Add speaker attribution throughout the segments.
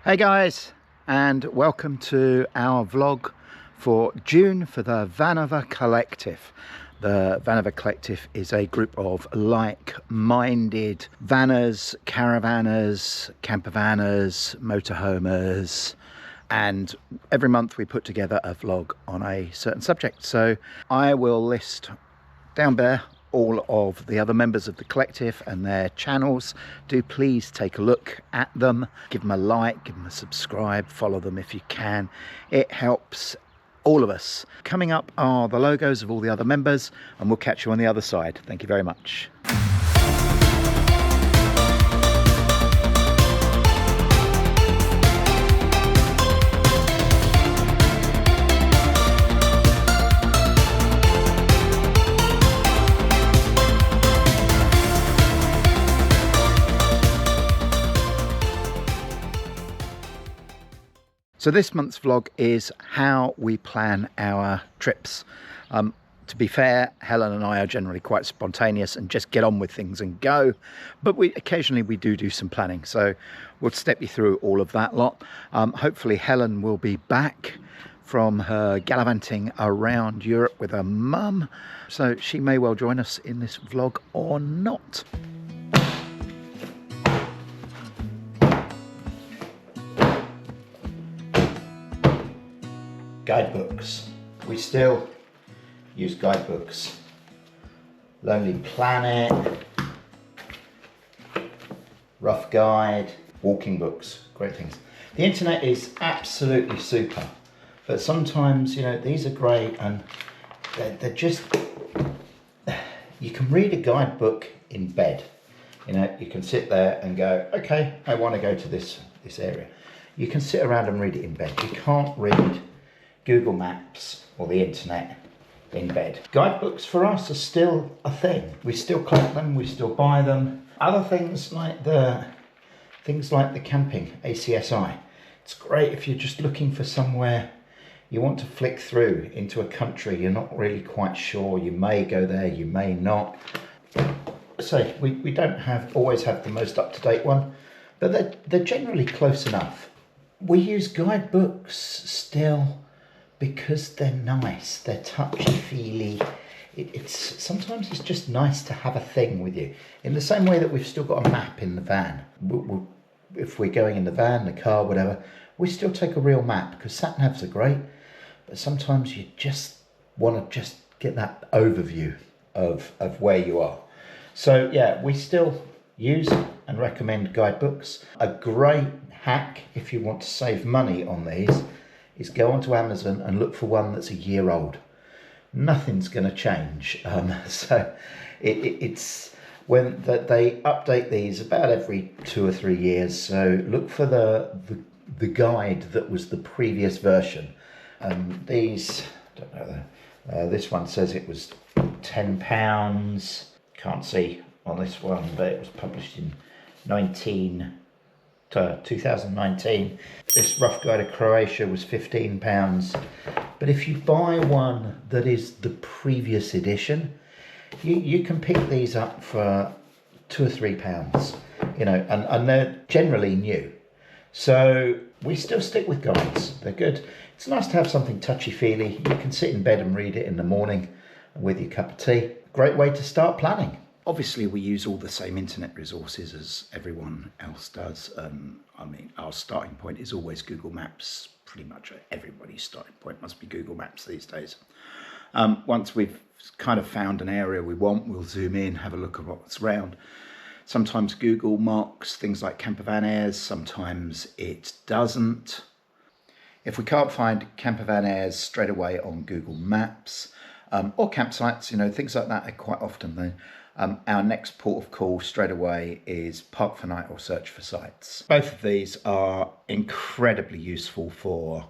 Speaker 1: Hey guys, and welcome to our vlog for June for the VANOTHER Collective. The VANOTHER Collective is a group of like-minded vanners, caravanners, campervanners, motorhomers, and every month we put together a vlog on a certain subject. So I will list down there all of the other members of the collective and their channels. Do please take a look at them, give them a like, give them a subscribe, follow them if you can. It helps all of us. Coming up are the logos of all the other members, and we'll catch you on the other side. Thank you very much. So this month's vlog is how we plan our trips. To be fair, Helen and I are generally quite spontaneous and just get on with things and go, but occasionally we do some planning, so we'll step you through all of that lot. Hopefully Helen will be back from her gallivanting around Europe with her mum, so she may well join us in this vlog or not. Guidebooks. We still use guidebooks. Lonely Planet, Rough Guide, walking books, great things. The internet is absolutely super, but sometimes, you know, these are great and they're just, you can read a guidebook in bed. You know, you can sit there and go, okay, I want to go to this area. You can sit around and read it in bed. You can't read Google Maps or the internet in bed. Guidebooks for us are still a thing. We still collect them, we still buy them. Other things like the camping ACSI. It's great if you're just looking for somewhere you want to flick through into a country you're not really quite sure. You may go there, you may not. So we don't always have the most up-to-date one, but they're generally close enough. We use guidebooks still because they're nice, they're touchy-feely. Sometimes it's just nice to have a thing with you. In the same way that we've still got a map in the van. If we're going in the van, the car, whatever, we still take a real map because sat-navs are great, but sometimes you just want to just get that overview of where you are. So yeah, we still use and recommend guidebooks. A great hack if you want to save money on these is go onto Amazon and look for one that's a year old. Nothing's going to change. So it's when they update these about every 2 or 3 years. So look for the guide that was the previous version. These, I don't know, this one says it was £10. Can't see on this one, but it was published in 2019. This Rough Guide of Croatia was £15. But if you buy one that is the previous edition, you can pick these up for £2 or £3, you know, and they're generally new. So we still stick with guides. They're good. It's nice to have something touchy-feely. You can sit in bed and read it in the morning with your cup of tea. Great way to start planning. Obviously, we use all the same internet resources as everyone else does. I mean, our starting point is always Google Maps. Pretty much everybody's starting point must be Google Maps these days. Once we've kind of found an area we want, we'll zoom in, have a look at what's around. Sometimes Google marks things like campervan airs, sometimes it doesn't. If we can't find campervan airs straight away on Google Maps, or campsites, you know, things like that are quite often then. Our next port of call straight away is Park for Night or Search for Sites. Both of these are incredibly useful for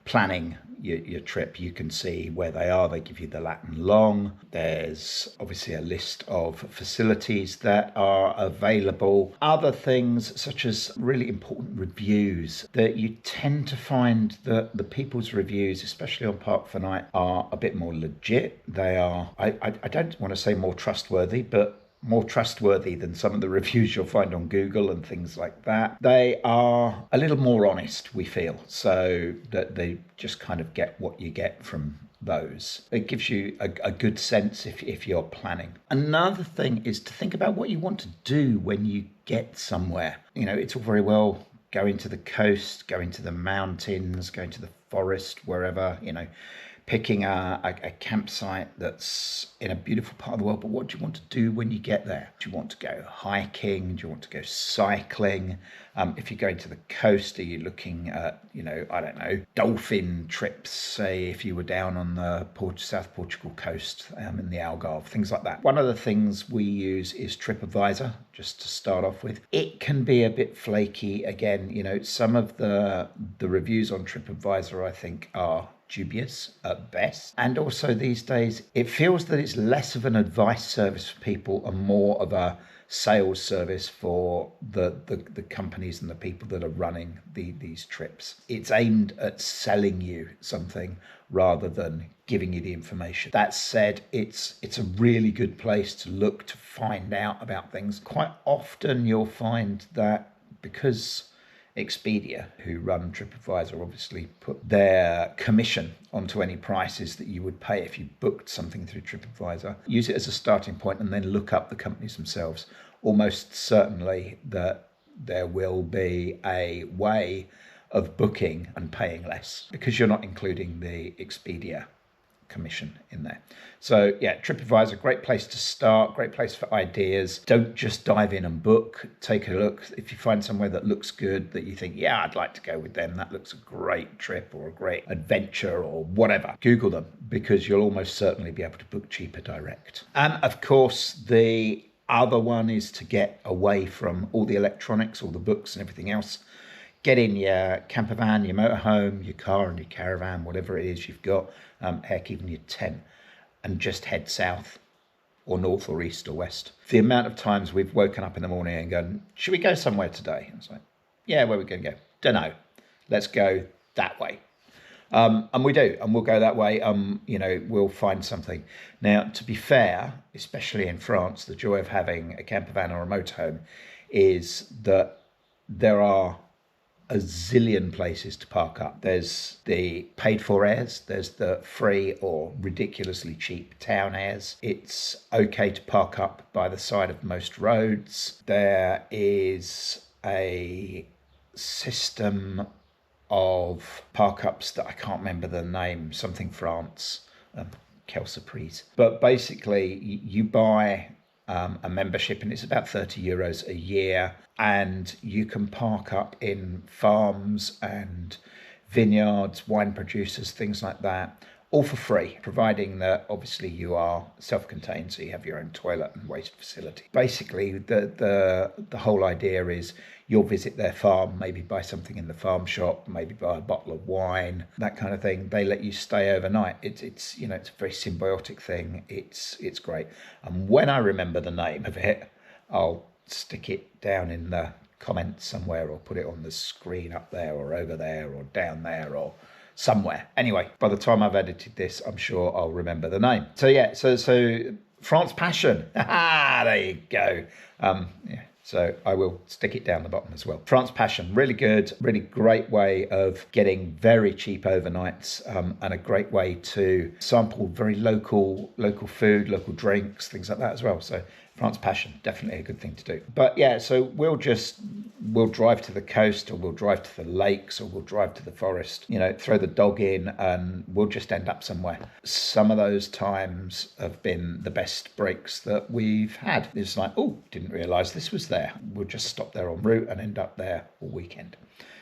Speaker 1: planning your trip. You can see where they are. They give you the lat and long. There's obviously a list of facilities that are available. Other things such as really important reviews that you tend to find that the people's reviews, especially on Park for Night, are a bit more legit. They are, I don't want to say more trustworthy, but more trustworthy than some of the reviews you'll find on Google and things like that. They are a little more honest, we feel, so that they just kind of get what you get from those. It gives you a good sense if you're planning. Another thing is to think about what you want to do when you get somewhere. You know, it's all very well going to the coast, going to the mountains, going to the forest, wherever, you know, picking a campsite that's in a beautiful part of the world, but what do you want to do when you get there? Do you want to go hiking? Do you want to go cycling? If you're going to the coast, are you looking at, you know, I don't know, dolphin trips, say if you were down on the South Portugal coast in the Algarve, things like that. One of the things we use is TripAdvisor, just to start off with. It can be a bit flaky. Again, you know, some of the reviews on TripAdvisor, I think, are dubious at best. And also these days, it feels that it's less of an advice service for people and more of a sales service for the companies and the people that are running these trips. It's aimed at selling you something rather than giving you the information. That said, it's a really good place to look to find out about things. Quite often you'll find that because Expedia, who run TripAdvisor, obviously put their commission onto any prices that you would pay if you booked something through TripAdvisor. Use it as a starting point and then look up the companies themselves. Almost certainly that there will be a way of booking and paying less because you're not including the Expedia commission in there. So yeah, TripAdvisor, great place to start, great place for ideas. Don't just dive in and book. Take a look. If you find somewhere that looks good, that you think, yeah, I'd like to go with them, that looks a great trip or a great adventure or whatever, Google them because you'll almost certainly be able to book cheaper direct. And of course, the other one is to get away from all the electronics, all the books and everything else. Get in your campervan, your motorhome, your car and your caravan, whatever it is you've got, heck, even your tent, and just head south or north or east or west. The amount of times we've woken up in the morning and gone, should we go somewhere today? And it's like, yeah, where are we going to go? Don't know. Let's go that way. And we do, and we'll go that way. You know, we'll find something. Now, to be fair, especially in France, the joy of having a campervan or a motorhome is that there are a zillion places to park up. There's the paid for airs, there's the free or ridiculously cheap town airs. It's okay to park up by the side of most roads. There is a system of park ups that I can't remember the name, something France, Quelle Surprise. But basically you buy a membership and it's about €30 a year, and you can park up in farms and vineyards, wine producers, things like that, all for free, providing that obviously you are self-contained, so you have your own toilet and waste facility. Basically, the whole idea is you'll visit their farm, maybe buy something in the farm shop, maybe buy a bottle of wine, that kind of thing. They let you stay overnight. It's you know, it's a very symbiotic thing. It's great. And when I remember the name of it, I'll stick it down in the comments somewhere or put it on the screen up there or over there or down there or somewhere. Anyway, by the time I've edited this, I'm sure I'll remember the name. So yeah, so France Passion. There you go. Yeah. So I will stick it down the bottom as well. France Passion, really good, really great way of getting very cheap overnights, and a great way to sample very local food, local drinks, things like that as well. So France Passion, definitely a good thing to do. But yeah, so we'll drive to the coast, or we'll drive to the lakes, or we'll drive to the forest, you know, throw the dog in, and we'll just end up somewhere. Some of those times have been the best breaks that we've had. It's like, oh, didn't realise this was there. We'll just stop there en route and end up there all weekend.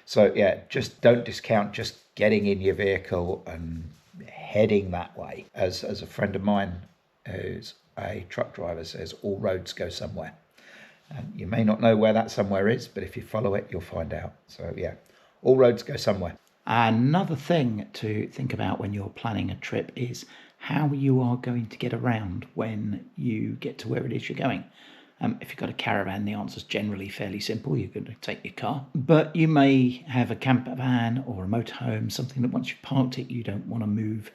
Speaker 1: So yeah, just don't discount just getting in your vehicle and heading that way. As a friend of mine who's a truck driver says, all roads go somewhere. And you may not know where that somewhere is, but if you follow it, you'll find out. So yeah, all roads go somewhere. Another thing to think about when you're planning a trip is how you are going to get around when you get to where it is you're going. If you've got a caravan, the answer's generally fairly simple. You're going to take your car. But you may have a camper van or a motorhome, something that once you've parked it, you don't want to move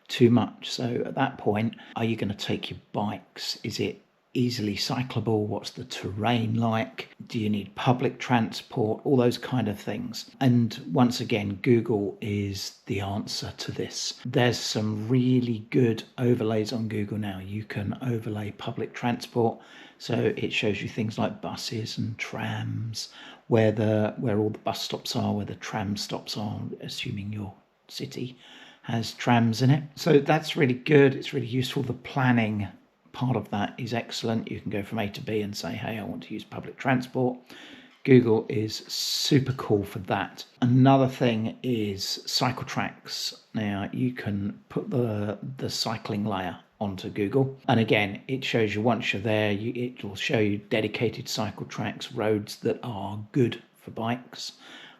Speaker 1: too much. So at that point, are you going to take your bikes? Is it
Speaker 2: easily cyclable? What's the terrain like? Do you need public transport? All those kind of things. And once again, Google is the answer to this. There's some really good overlays on Google now. You can overlay public transport, so it shows you things like buses and trams, where all the bus stops are, where the tram stops are, assuming your city has trams in it. So that's really good. It's really useful. The planning part of that is excellent. You can go from A to B and say, hey, I want to use public transport. Google is super cool for that. Another thing is cycle tracks. Now you can put the cycling layer onto Google, and again, it shows you once you're there, it will show you dedicated cycle tracks, roads that are good for bikes,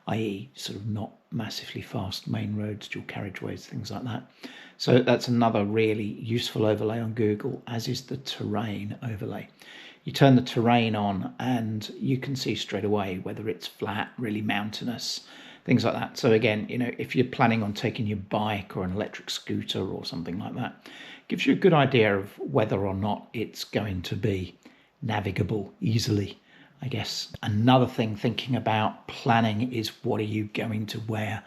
Speaker 2: i.e. sort of not massively fast main roads, dual carriageways, things like that. So that's another really useful overlay on Google, as is the terrain overlay. You turn the terrain on and you can see straight away whether it's flat, really mountainous, things like that. So again, if you're planning on taking your bike or an electric scooter or something like that, it gives you a good idea of whether or not it's going to be navigable easily. I guess another thing thinking about planning is, what are you going to wear?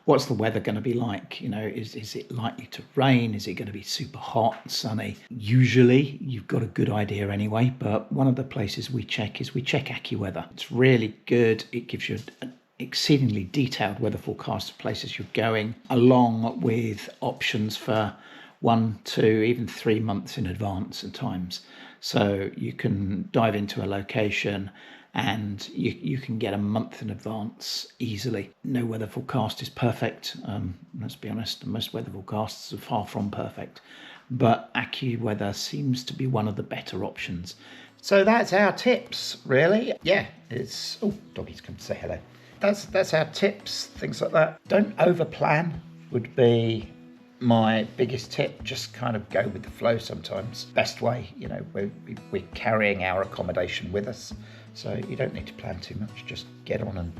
Speaker 2: What's the weather going to be like? Is it likely to rain? Is it going to be super hot and sunny? Usually you've got a good idea anyway, but one of the places we check AccuWeather. It's really good. It gives you an exceedingly detailed weather forecast of places you're going, along with options for 1, 2, even 3 months in advance at times. So you can dive into a location and you can get a month in advance easily. No weather forecast is perfect. Let's be honest, most weather forecasts are far from perfect, but AccuWeather seems to be one of the better options.
Speaker 1: So that's our tips, really. Yeah, it's... Oh, doggies come to say hello. That's our tips, things like that. Don't overplan would be my biggest tip. Just kind of go with the flow sometimes. Best way, we're carrying our accommodation with us, so you don't need to plan too much. Just get on and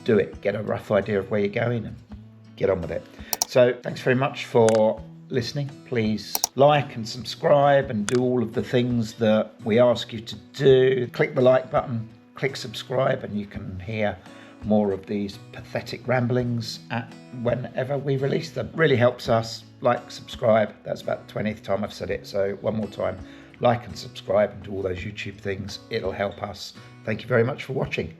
Speaker 1: do it. Get a rough idea of where you're going and get on with it. So thanks very much for listening. Please like and subscribe and do all of the things that we ask you to do. Click the like button, click subscribe, and you can hear more of these pathetic ramblings whenever we release them. Really helps us. Like, subscribe. That's about the 20th time I've said it, so one more time. Like and subscribe and do all those YouTube things. It'll help us. Thank you very much for watching.